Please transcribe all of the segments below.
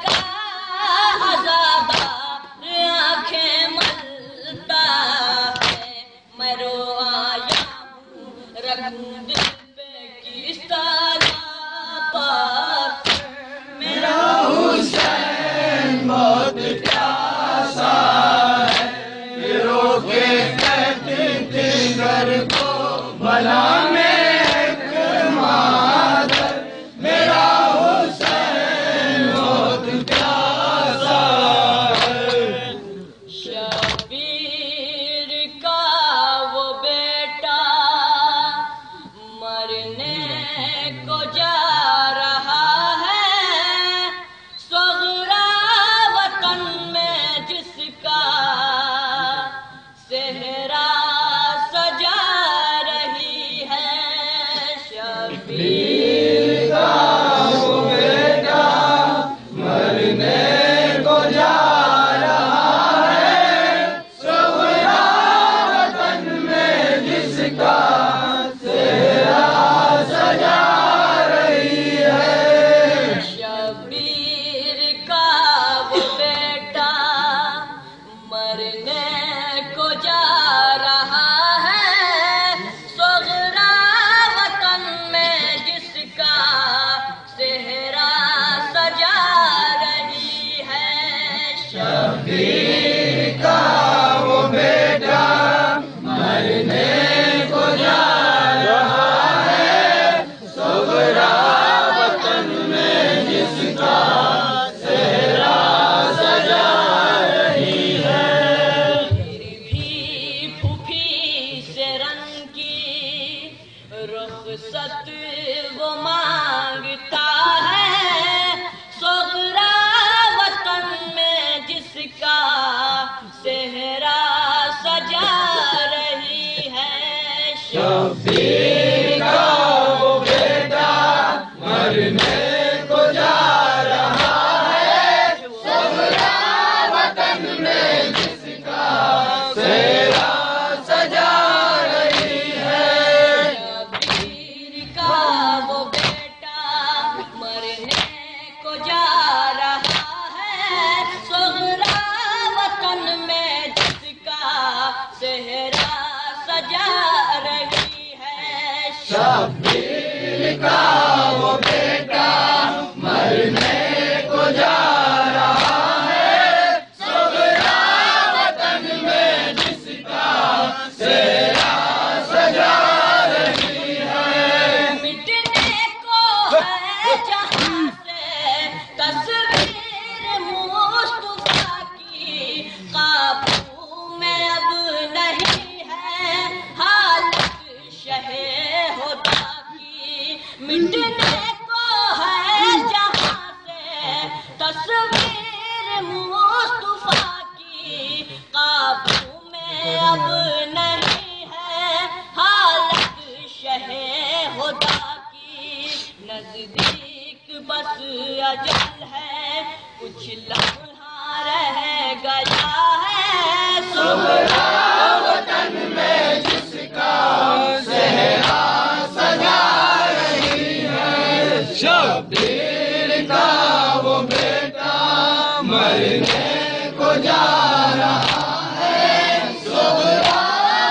کا عزادار آنکھیں ملتا ہے، میں رو آیا ہوں رکھوں دل پہ کس طرح پاس، میرا حسین بہت پیاسا ہے، رو کے کہتی تھی گھر کو بھلا میں ایک مادر، میرا حسین بہت پیاسا ہے۔ شبیر کا وہ بیٹا مرنے کو جا رہا ہے، صغرا وطن میں جس کا صحرا سجا رہی ہے، شبیر کا وہ بیٹا مرنے کو جا رہا ہے، صغرا وطن میں جس کا صحرا سجا رہی ہے۔ شبیر کا وہ بیٹا مرنے کو جا رہا ہے، صغرا وطن میں جس کا صحرا سجا رہی ہے، شبیر کا وہ بیٹا مرنے کو جا رہا ہے، صغرا وطن میں جس کا صحرا سجا رہی ہے۔ میری بھی پھوپھی سے رنگ کی رخصت وہ مانگتا ہے، صغرا وطن میں جس کا صحرا سجا رہی ہے، شبیر کا وہ بیٹا مرنے کو جا رہا ہے، صغرا وطن میں جس کا صحرا سجا رہی ہے۔ شبیر کا وہ بیٹا مرنے کو جا رہا ہے، صغرا وطن میں جس کا صحرا سجا رہی ہے، شبیر کا وہ بیٹا مرنے کو جا رہا ہے، صغرا وطن میں جس کا صحرا سجا رہی ہے۔ مٹنے کو ہے جہاں سے تصویر مصطفیٰ کی، قابو میں اب نہیں ہے حالت شہ خدا کی، مٹنے کو ہے جہاں سے تصویر مصطفیٰ کی، قابو میں اب نہیں ہے حالت شہ خدا کی، نزدیک بس اجل ہے کچھ لمحہ رہ گیا ہے، صغرا وطن میں جس کا صحرا سجا رہی ہے، شبیر کا وہ بیٹا مرنے کو جا رہا ہے، صغرا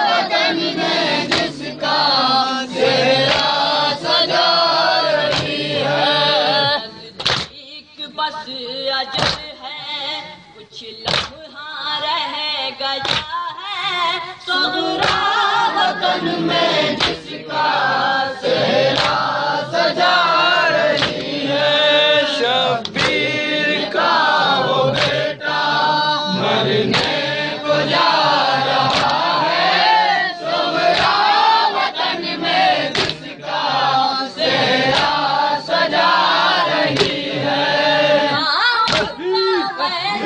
وطن میں جس کا صحرا سجا رہی ہے۔ نزدیک بس اجل ہے کچھ لمحہ رہ گیا ہے، صغرا وطن میں جس کا صحرا سجا رہی ہے، شبیر کا وہ بیٹا مرنے کو جا رہا ہے، صغرا وطن میں جس کا صحرا سجا رہی ہے۔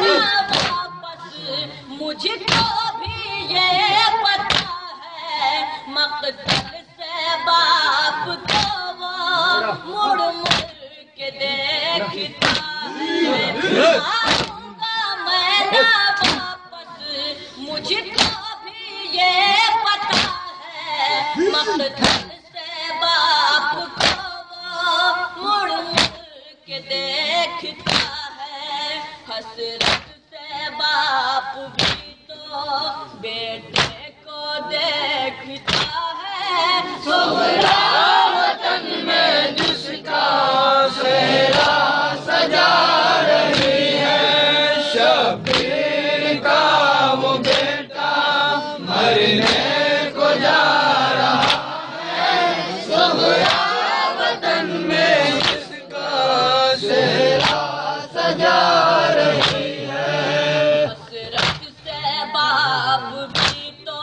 واپس مجھ کو بھی یہ پتا ہے، مقتل سے باپ کو وہ مڑ مڑ کے دیکھتا ہے، آؤں گا میں نہ واپس مجھ کو بھی یہ پتا ہے، مقتل سے باپ کو وہ مڑ مڑ کے دیکھتا ہے۔ سغرا وطن میں جس کا صحرا سجا رہی ہے، شبیر کا وہ بیٹا مرنے کو جا رہا ہے، سغرا وطن میں جس کا صحرا سجا رہی ہے۔ حسرت سے باپ بھی تو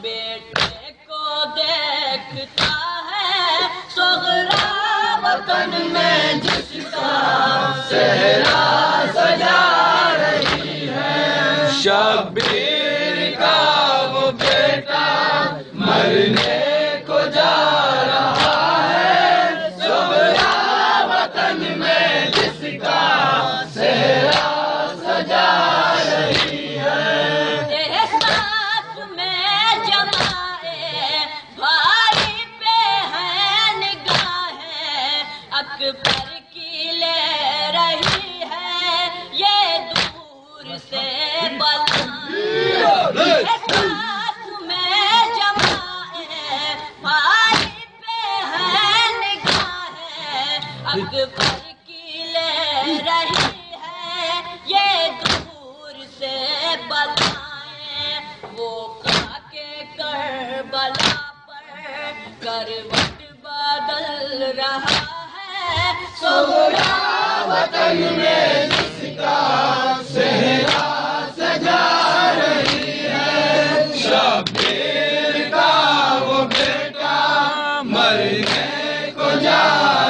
بیٹے کو دیکھتا ہے، سغرا وطن میں جس کا صحرا سجا رہی ہے، شبیر کا وہ بیٹا مرنے کو جا رہا ہے، سغرا وطن میں جس کا صحرا سجا رہی ہے۔ احساس میں جمائے بھائی پہ ہے نگاہیں، اکبر کی لے رہی ہے یہ دور سے بلائیں، احساس میں جمائے بھائی پہ ہے نگاہیں، اکبر کی لے رہی ہے یہ دور سے بلائیں، وہ خاک کربلا پر کروٹ بدل رہا ہے، سغرا وطن میں جس کا صحرا سجا رہی ہے، شبیر کا وہ بیٹا مرنے کو جا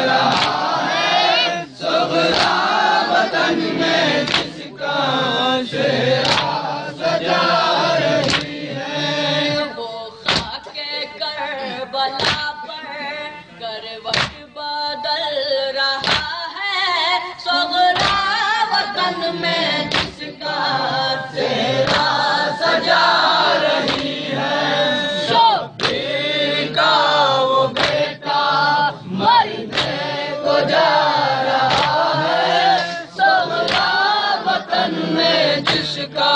رہا ہے، سغرا وطن میں جس کا صحرا سجا رہی ہے۔ وہ خاک کربلا پر کروٹ بدل رہا ہے، سغرا وطن میں جس کا صحرا سجا رہی ہے، شبیر کا وہ بیٹا مرنے کو جا رہا ہے، سغرا وطن میں جس کا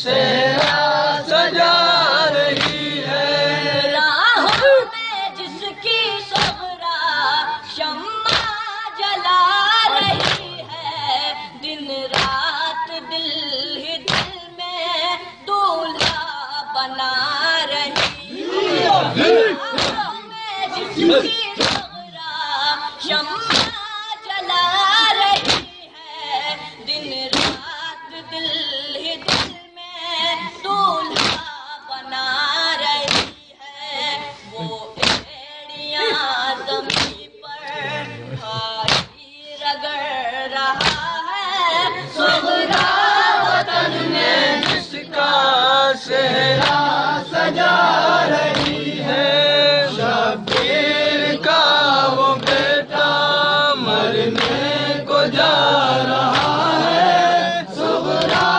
صحرا سجا رہی ہے۔ راہوں میں جس کی سغرا شمع جلا رہی ہے، دن رات دل ہی دل میں دولہا بنا رہی ہے، راہوں میں جس کی سغرا شمع جلا رہی ہے، دن رات دل ہی دل میں دولہا بنا رہی ہے، وہ ایڑیاں زمین پر بھائی رگڑ رہا ہے، سغرا وطن میں جس کا صحرا سجا رہی ہے، شبیر کا وہ بیٹا مرنے کو جا رہا ہے، سغرا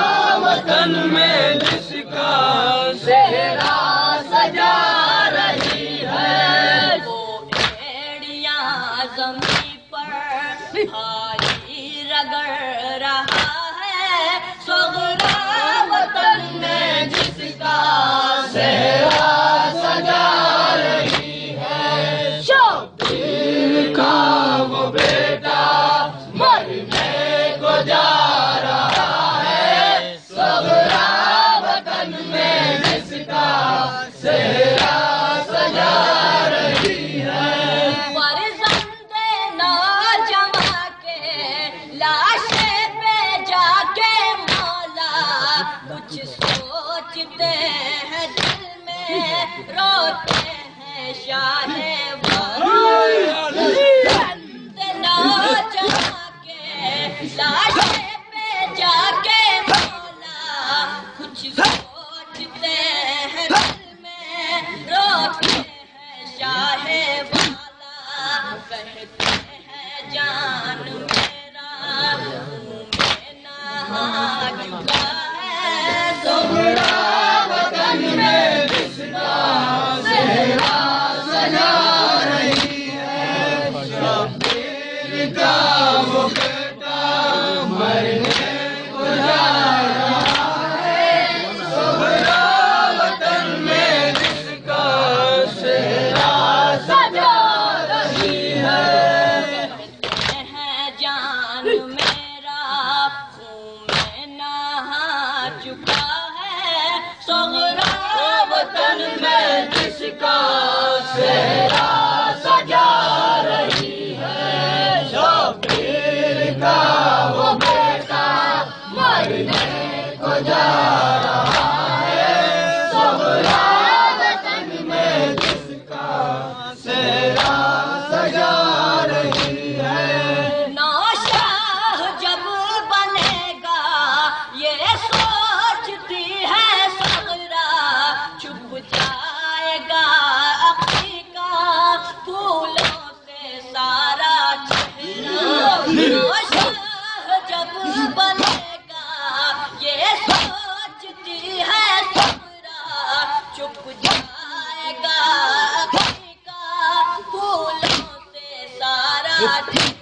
وطن میں جس کا صحرا سجا رہی ہے۔ وہ ایڑیاں زمین پر بھائی رگڑ رہا ہے، سغرا وطن میں جس کا صحرا سجا رہی ہے، شبیر کا وہ بیٹا مرنے کو جا رہا ہے، سغرا وطن میں جس کا صحرا سجا رہی ہے۔ فرزند نوجواں کے لاشے پہ جا کے مولا کچھ سوچتے ہیں دل میں، روتے ہیں شاہ فرزند نوجواں کے لاشے پہ جا کے مولا کچھ سوچتے ہیں دل میں، روتے ہیں شاہ والا، کہتے ہیں جان میرا منہ میں نہا چکا ہے، سغرا وطن میں جس کا صحرا سجا رہی ہے، شبیر کا وہ بیٹا مرنے کو جا رہا ہے، سغرا وطن میں جس کا صحرا ساتھ